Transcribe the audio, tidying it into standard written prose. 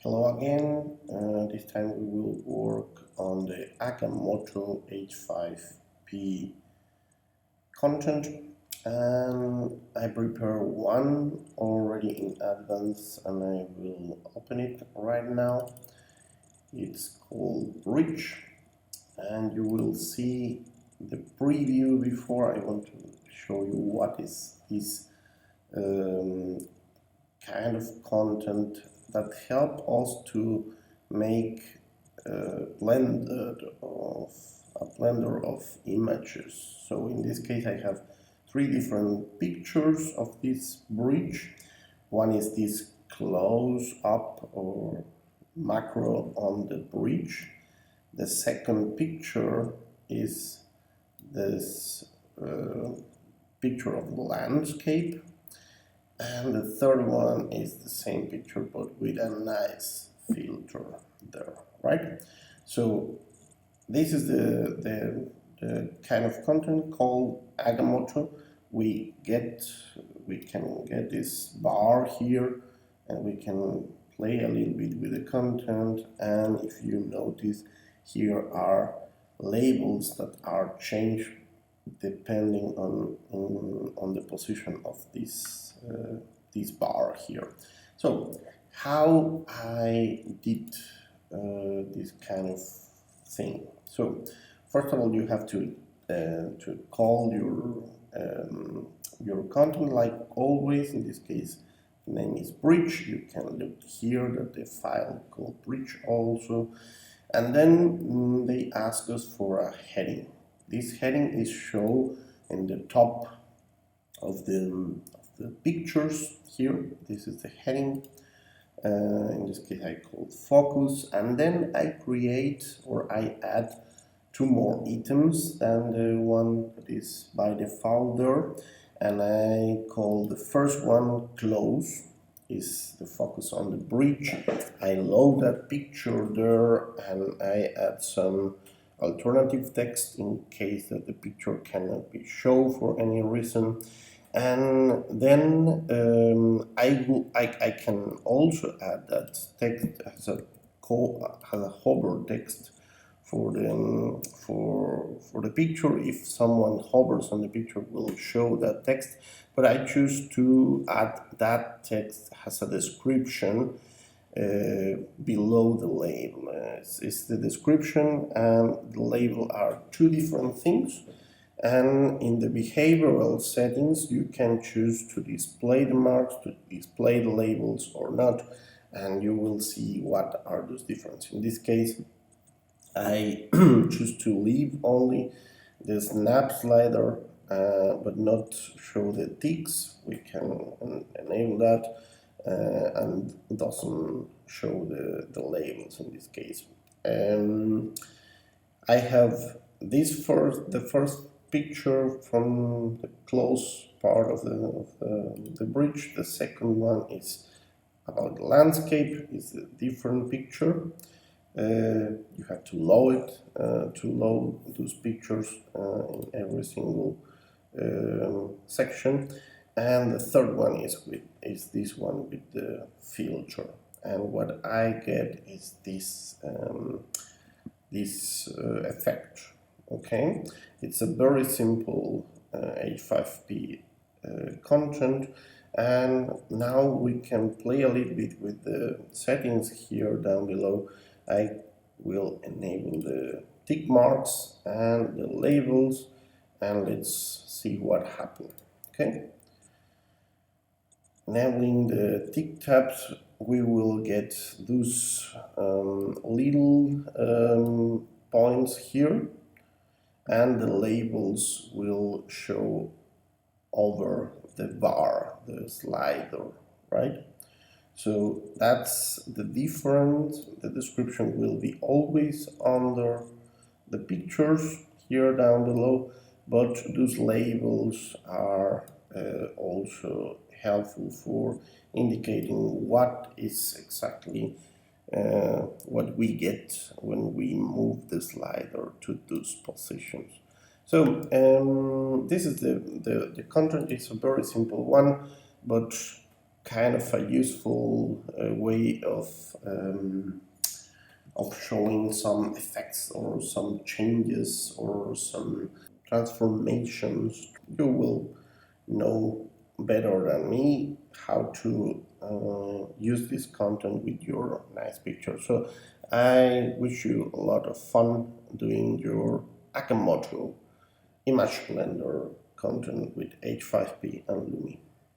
Hello again. This time we will work on the Agamotto H5P content, and I prepare one already in advance and I will open it right now. It's called Bridge, and you will see the preview before. I want to show you what is this kind of content that help us to make a blender of images. So in this case I have three different pictures of this bridge. One is this close up or macro on the bridge. The second picture is this picture of the landscape. And the third one is the same picture but with a nice filter there, right? So this is the kind of content called Agamotto. We can get this bar here and we can play a little bit with the content, and if you notice, here are labels that are changed depending on the position of this bar here. So how I did this kind of thing. So first of all, you have to call your content like always. In this case, the name is bridge. You can look here that the file called bridge also, and then they ask us for a heading. This heading is shown in the top of the pictures here. This is the heading. In this case I call focus, and then I create or I add two more items than the one that is by default there, and I call the first one close, is the focus on the bridge. I load that picture there and I add some alternative text in case that the picture cannot be shown for any reason. And then I can also add that text as a hover text for the picture. If someone hovers on the picture, will show that text, but I choose to add that text as a description below the label. It's the description and the label are two different things. And in the behavioral settings, you can choose to display the marks, to display the labels or not, and you will see what are those differences. In this case, I choose to leave only the snap slider, but not show the ticks. We can enable that, and it doesn't show the labels in this case. I have the first picture from the close part of the bridge. The second one is about the landscape. It's a different picture. You have to load those pictures in every single section. And the third one is this one with the filter. And what I get is this effect. Okay, it's a very simple H5P content, and now we can play a little bit with the settings here down below. I will enable the tick marks and the labels, and let's see what happens. Okay, enabling the tick tabs, we will get those little points here, and the labels will show over the bar, the slider, right? So that's the difference. The description will be always under the pictures here down below, but those labels are also helpful for indicating what is exactly what we get when we move the slider to those positions. So this is the content. It's a very simple one, but kind of a useful way of showing some effects or some changes or some transformations. You will know better than me how to use this content with your nice picture. So I wish you a lot of fun doing your Agamotto image blender content with H5P and Lumi.